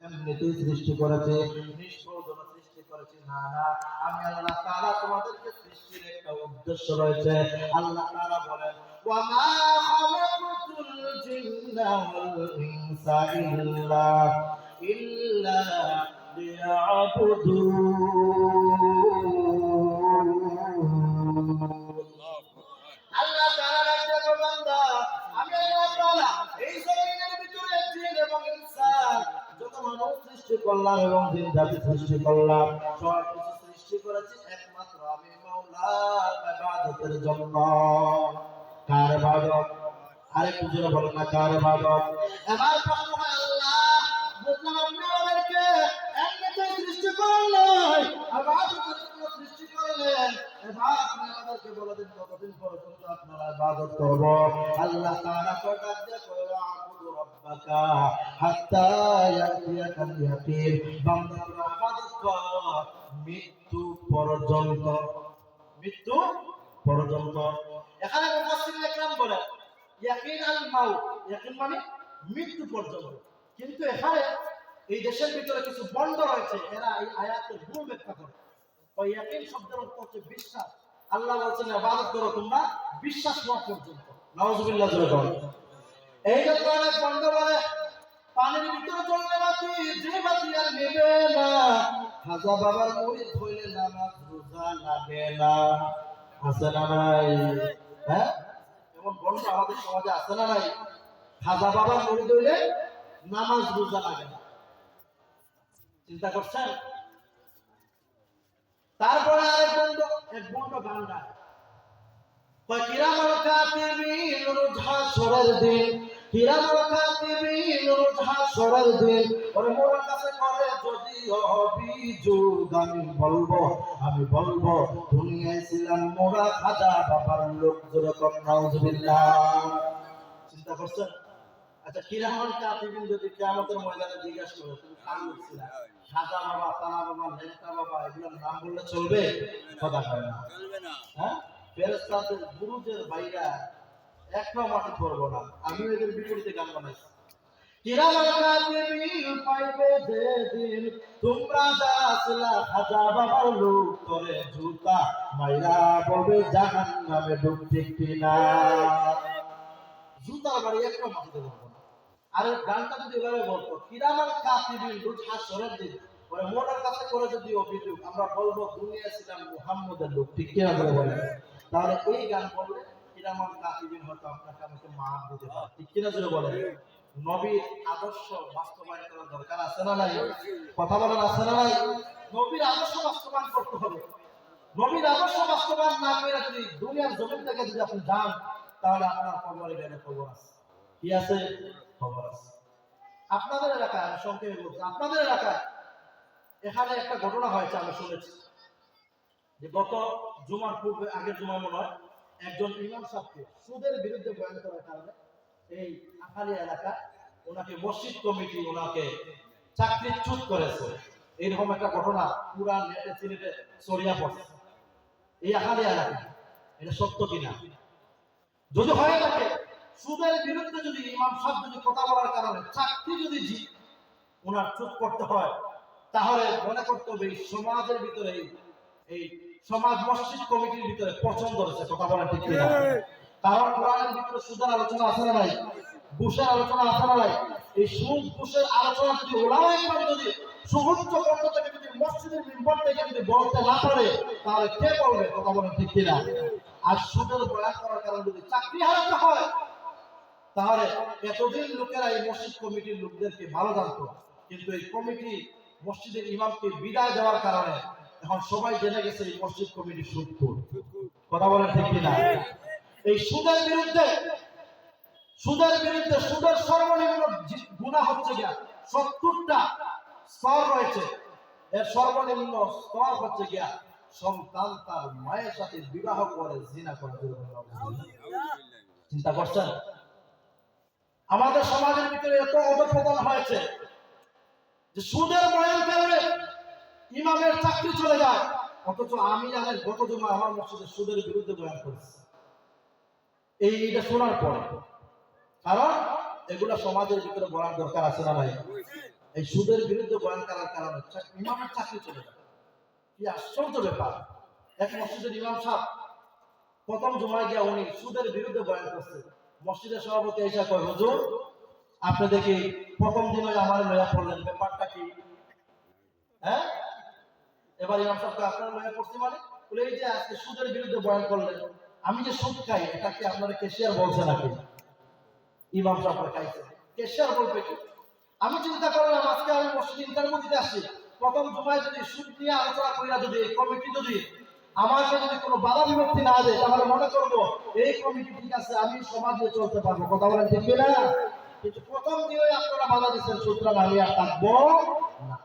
এমনিতেই সৃষ্টি করেছে, নিষ্ফল জন্য সৃষ্টি করেছে না, না, আমি আল্লাহ তাআলা তোমাদেরকে সৃষ্টির একটা উদ্দেশ্য রয়েছে। আল্লাহ তাআলা বলেন, ওয়া মা খালাকুতুল জিন্না ওয়াল ইনসা ইল্লা লিয়াবুদুন। আল্লাহ তাআলার একটা বান্দা, আমি আল্লাহ তাআলা এই জমিনের ভিতরে জিন এবং ইনসান যত মানুষ সৃষ্টি করলাম এবং জিন জাতি সৃষ্টি করলাম, সব কিছু সৃষ্টি করেছি একমাত্র আমি মাওলার ইবাদতের জন্য। কার ইবাদত? আরেকটু জোরে বলেন না, কার ইবাদত? এবার প্রশ্ন হয়, আল্লাহ বুঝলাম আপনি আমাদেরকে এমনিতেই সৃষ্টি করেন নাই, ইবাদতের জন্য সৃষ্টি করলেন। এবার আপনি আমাদেরকে বলে দিন কতদিন পর্যন্ত আপনারা ইবাদত করব? আল্লাহ তাআলা ডাক দিয়ে কয়, আবুদু রাব্বাকা হাত্তা ইয়াতিয়াকাল ইয়াকিন। বান্দা তোমরা ইবাদত করো মৃত্যু পর্যন্ত, মৃত্যু পর্যন্ত। এখানে মুফাসসিরিন একরাম বলেন ইয়াকিন আল মাউত, ইয়াকিন মানে মৃত্যু পর্যন্ত। কিন্তু এখানে এই দেশের ভিতরে কিছু বন্ড রয়েছে, এরা এই আয়াতের ভুল ব্যাখ্যা করে। ওই ইয়াকিন শব্দের অর্থ হচ্ছে বিশ্বাস। আল্লাহ বলেছেন ইবাদত করো তোমরা বিশ্বাস হওয়া পর্যন্ত। নাউজুবিল্লাহ জোরে বলেন। এই জন্য অনেক বন্ড বলে পানির ভিতরে চললে বাতি, যে বাতি আর নেবে না, খাজা বাবার মুরিদ হইলে নামাজ রোজা লাগে না। আছে না নাই? হ্যাঁ, এমন বন্ড আমাদের সমাজে আছে না নাই? খাজা বাবার মুরিদ হইলে নামাজ রোজা লাগে না। চিন্তা করছেন? তারপরে আরেক বন্ধ গান গায়, কিরামাল কাতিবিন রোজ হাসরের দিন, কিরামাল কাতিবিন রোজ হাসরের দিন, ওরে মোর কাছে করে যদি অভিযোগ আমি বলবো দুনিয়ায় ছিলাম মোরা খাজা বাবার লোক। জোরে কর নাউজুবিল্লাহ। চিন্তা করছেন? আচ্ছা, কিরামাল কাতিবিন যদি কিয়ামতের ময়দানে জিজ্ঞাসা করে তুমি কার লোক ছিলা, খাজা বাবা, তানা বাবা, লেঙ্কা বাবা, এগুলোর নাম বললে চলবে? কথা হয় না, চলবে না। হ্যাঁ, ফেরেশতাদের বুরুজের বাইরা একটাও মাটি করবো না। আমি এদের বিপরীতে গান বানাইছি। কিরামাল কাতিবিন পাইবে যেদিন, তোমরা যারা ছিলা খাজা বাবার লোক, করে জুতা মাইরা বলবে জাহান্নামে ডুব, ঠিক কিনা? জুতার বাড়ি একটা মাটিতে করবো না। আর গানটা যদি এভাবে বলতো, কিরামাল কাতিবিন রোজ হাসরের দিন, ওরে মোটার কাছে করে যদি অভিযোগ, আমরা বলবো দুনিয়া ছিলাম মুহাম্মদের লোক, ঠিক কিনা বলে? তাহলে এই গান বললে কিরামাল কাতিবিন হয়তো আপনাকে আমাকে মাফ দিতে পারে, ঠিক কিনা জোরে বলে? নবীর আদর্শ বাস্তবায়ন করার দরকার আছে না নাই? কথা বলেন, আছে না নাই? নবীর আদর্শ বাস্তবায়ন করতে হবে। নবীর আদর্শ বাস্তবায়ন না করে যদি দুনিয়ার জমিন থেকে যদি আপনি যান, তাহলে আপনার কবরে গেলে খবর আছে। কি আছে? খবর আছে। আপনাদের এলাকায়, আমি সংক্ষেপে বলছি, আপনাদের এলাকায় এখানে একটা ঘটনা হয়েছে, আমি শুনেছি যে গত জুমার পূর্বে, আগের জুমার মনে হয়, একজন ইমাম সাহেবকে সুদের বিরুদ্ধে বয়ান করার কারণে এই আখালিয়া এলাকা ওনাকে মসজিদ কমিটি ওনাকে চাকরিচ্যুত করেছে। এইরকম একটা ঘটনা পুরা নেটে সিলেটে ছড়িয়ে পড়ছে এই আখালিয়া এলাকা। এটা সত্য কিনা? যদি হয় থাকে সুদের বিরুদ্ধে যদি ইমাম সাহেব যদি কথা বলার কারণে চাকরি যদি ওনার চুপ করতে হয়, তাহলে মনে করতে হবে এই সমাজের ভিতরে, এই সমাজ মসজিদ কমিটির ভিতরে পছন্দ রয়েছে। কথা বলেন, ঠিক কিনা? কারণ কোরআনের ভিতরে সুদের আলোচনা আছে না নাই? ঘুষের আলোচনা আছে না নাই? এই সুদ ঘুষের আলোচনা যদি ওরাও একবার যদি সুউচ্চ কণ্ঠ থেকে যদি মসজিদের মিম্বর থেকে যদি বলতে না পারে, তাহলে কে বলবে? কথা বলেন, ঠিক কিনা? আর সুদের বয়ান করার কারণে যদি চাকরি হারাতে হয়, তাহলে এতদিন লোকেরা এই মসজিদ কমিটির লোকদেরকে ভালো জানতো, কিন্তু এই কমিটি মসজিদের ইমামকে বিদায় দেওয়ার কারণে এখন সবাই জেনে গেছে এই মসজিদ কমিটি সুদখোর। কথা বলেন, ঠিক কিনা? এই সুদের বিরুদ্ধে সুদের সর্বনিম্ন গুনাহ হচ্ছে গিয়া 70টা স্তর রয়েছে। এর সর্বনিম্ন স্তর হচ্ছে গিয়া সন্তান তার মায়ের সাথে বিবাহ করে জিনা করে। চিন্তা করছেন? আমাদের সমাজের ভিতরে এত অধঃপতন হয়েছে যে সুদের বয়ান কারণে ইমামের চাকরি চলে যায়, অথচ আমি জানেন গত জমা আমার মসজিদে সুদের বিরুদ্ধে বয়ান করেছি এইটা শোনার পরে। কারণ এগুলা সমাজের ভিতরে বলার দরকার আছে না নাই? এই সুদের বিরুদ্ধে বয়ান করার কারণে ইমামের চাকরি চলে যায়। কি আশ্চর্য ব্যাপার! এক মসজিদের ইমাম সাহেব প্রথম জুমায় গিয়ে উনি সুদের বিরুদ্ধে বয়ান করছে। মসজিদের সভাপতি এসে কয়, হুজুর আপনি দেখি প্রথম দিনে আমার লয়া পড়লেন, ব্যাপারটা কি? হ্যাঁ, এবার ইমাম সাহেবকে আপনার লয়া পড়ছি মানে বলে, এই যে আজকে সুদের বিরুদ্ধে বয়ান করলেন, আমি যে সুদ খাই এটা কি আপনারা কেশিয়ার বলছে নাকি? ইমাম সাহেব খাইছে, কেশিয়ার বলবে কি? আমি চিন্তা করলাম আজকে আমি মসজিদ ইন্টারভিউ দিতে আসছি, প্রথম জুমায় যদি সুদ নিয়ে আলোচনা করিয়া যদি কমিটি যদি আমাকে যদি কোনো বাধা বিভক্তি না দেয়, তাহলে মনে করবো এই কমিটি ঠিক আছে, আমি সমাজে চলতে পারবো। কথা বলেন ঠিক না? কিন্তু প্রথম দিনে আপনারা বাধা দিচ্ছেন, সুতরাং আমি আর থাকবো না।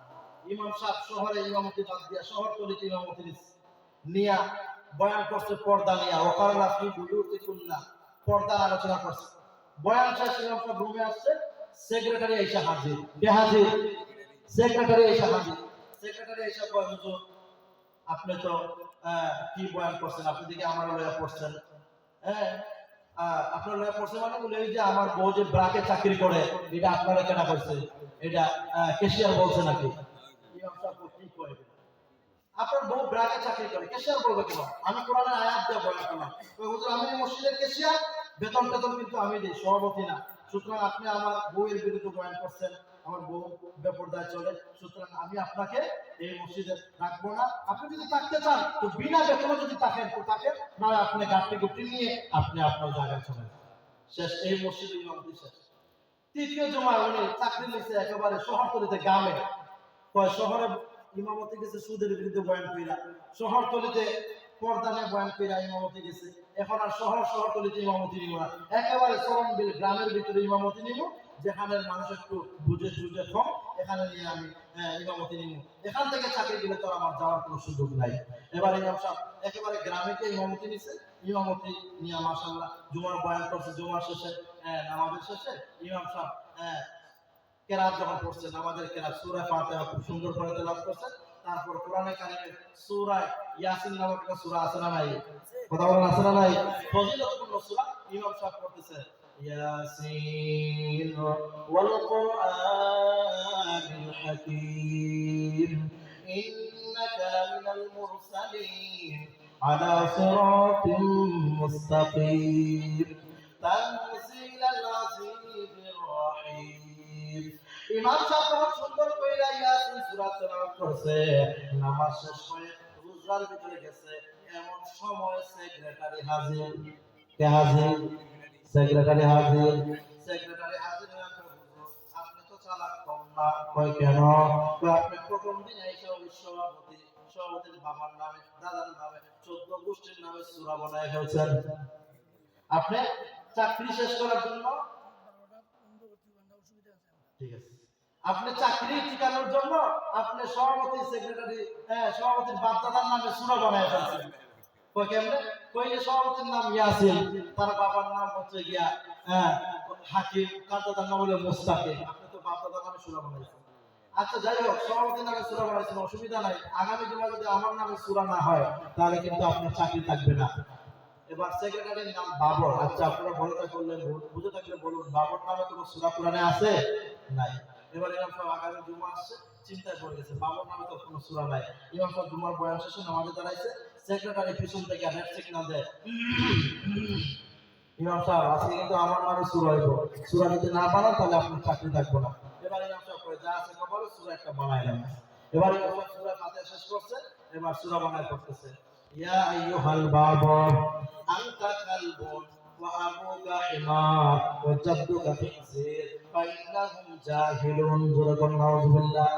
ইমাম সাহেব শহরে ইমামতি বাদ দিয়া শহরতলিতে ইমামতি নিয়া বয়ান করছে, পর্দা নিয়া ওকারনা ফি বুয়ুতিকুন্না, পর্দা আলোচনা করছে। বয়ান শেষ, ইমাম সাহেব রুমে আসছে, সেক্রেটারি এসে হাজির, বেহাজির সেক্রেটারি এসে হাজির। সেক্রেটারি এসে কয়, হুজুর আপনি তো কি বয়ান করছেন, আপনি দিকে আমার লয়া পড়ছেন। হ্যাঁ, আপনার লয়া পড়ছে মানে বলে, এই যে আমার বউ যে ব্রাকে চাকরি করে এটা আপনারা কেনা করছে, এটা কেশিয়ার বলছে নাকি? ইমাম সাহেব কি কয়, আপনার বউ ব্রাকে চাকরি করে, কেশিয়ার বলবে কেন? আমি কোরআনের আয়াত দিয়ে বয়ান করলাম। হুজুর আমি মসজিদের কেশিয়ার, বেতন টেতন কিন্তু আমি দিই, সভাপতি না। সুতরাং আপনি আমার বউয়ের বিরুদ্ধে বয়ান করছেন, আমার বউ বেপরদায় চলে, সুতরাং আমি আপনাকে এই মসজিদে রাখবো না। আপনি যদি থাকতে চান তো বিনা বেতনে যদি থাকেন তো থাকেন, না আপনি গাড়ি গুটি নিয়ে আপনি আপনার জায়গায় চলে যান। শেষ, এই মসজিদে ইমামতি শেষ। তৃতীয় জমায় উনি চাকরি নিয়েছে একেবারে শহরতলিতে, গ্রামে। কয় শহরে ইমামতি গেছে সুদের বিরুদ্ধে বয়ান কইরা, শহরতলিতে পর্দা নিয়ে বয়ান কইরা ইমামতি গেছে। এখন আর শহরতলিতে ইমামতি নিব না, একেবারে চরণবিল গ্রামের ভিতরে ইমামতি নিব, যেখানে মানুষ একটু বুঝে সুঝে কম, এখানে নিয়ে আমি ইমামতি নিব। এখান থেকে চাকরি দিলে তো আমার যাওয়ার কোনো সুযোগ নাই। এবার ইমাম সাহেব একেবারে গ্রামে গিয়ে ইমামতি নিছে, ইমামতি নিয়ে মাশাআল্লাহ জুমার বয়ান করছে। জুমার শেষে নামাজের শেষে ইমাম সাহেব কেরাত যখন পড়ছেন, আমাদের কেরাত সূরা ফাতিহা খুব সুন্দর করে তেলাওয়াত করছেন। তারপর কোরআনে কারিমের সূরা ইয়াসিন নামক একটা সূরা আছে না নাই? কথা বলেন, আছে না নাই? ফজিলতপূর্ণ সূরা ইমাম সাহেব পড়তেছে, ইয়াসিন ওয়াল কুরআনিল হাকীম ইন্নাকা মিনাল মুরসালিন আলা সিরাতিন মুস্তাকিম তানজিলাল আজিজির রহিম। ইমাম সাহেব বহুত সুন্দর কইরা ইয়াসিন সূরা তেলাওয়াত করছে। নামাজ শেষ হয়ে রোজার ভিতরে গেছে, এমন সময় সেক্রেটারি হাজির। কে হাজির? সেক্রেটারি হাজির। সেক্রেটারি হাজির না করে, আপনি তো চালাক কম না। কয় কেন? আপনি প্রথম দিন এসে সভাপতির বাবার নামে, দাদার নামে, 14 গোষ্ঠীর নামে সূরা বানায় ফেলছেন। আপনি চাকরি শেষ করার জন্য, ঠিক আছে, আপনি চাকরি টিকানোর জন্য আপনি সভাপতি সেক্রেটারি সভাপতির বাপদাদার নামে সূরা বানায় ফেলছেন। কই কেমনে? কই যে সভাপতির নাম ইয়াসিন, তার বাবার নাম হচ্ছে গিয়া হাকিম, তার দাদার নাম হলো মুস্তাকিম। আপনি তো বাপদাদার নামে সূরা বানাইছেন। আচ্ছা যাই হোক, সভাপতির নামে সূরা বানাইছেন, অসুবিধা নাই। আগামী জুমা যদি আমার নামে সূরা না হয় তাহলে কিন্তু আপনার চাকরি থাকবে না। এবার সেক্রেটারির নাম বাবর। আচ্ছা আপনারা বলতে করলেন, বুঝে থাকলে বলুন, বাবর নামে কোনো সূরা কোরআনে আছে? নাই। এবার ইমাম সাহেব আগামী জুমা আসছে, চিন্তায় পড়ে গেছে, বাবর নামে তো কোনো সূরা নাই। ইমাম সাহেব জুমার বয়ান শেষে নামাজে দাঁড়াইছে, সেক্রেটারি পিছন থেকে রেড সিগন্যাল দেয়, ইমাম সাহেব আজকে কিন্তু আমার নামে সূরা হইব, সূরা যদি না বানান তাহলে আপনার চাকরি থাকবে না। এবার ইমাম সাহেব কয়, যা আছে খবর সূরা একটা বানাই নেন। এবার ইমাম সাহেব সূরা ফাতিহা শেষ করছে, এবার সূরা বানায় পড়তেছে, ইয়া আইয়ুহাল বাবর আনতা কালবুন ওয়া আবুকা হিমার ওয়া জাদ্দুকা ফিজির ফাইন্নাহুম জাহিলুন। জোরে বলুন নাউযুবিল্লাহ।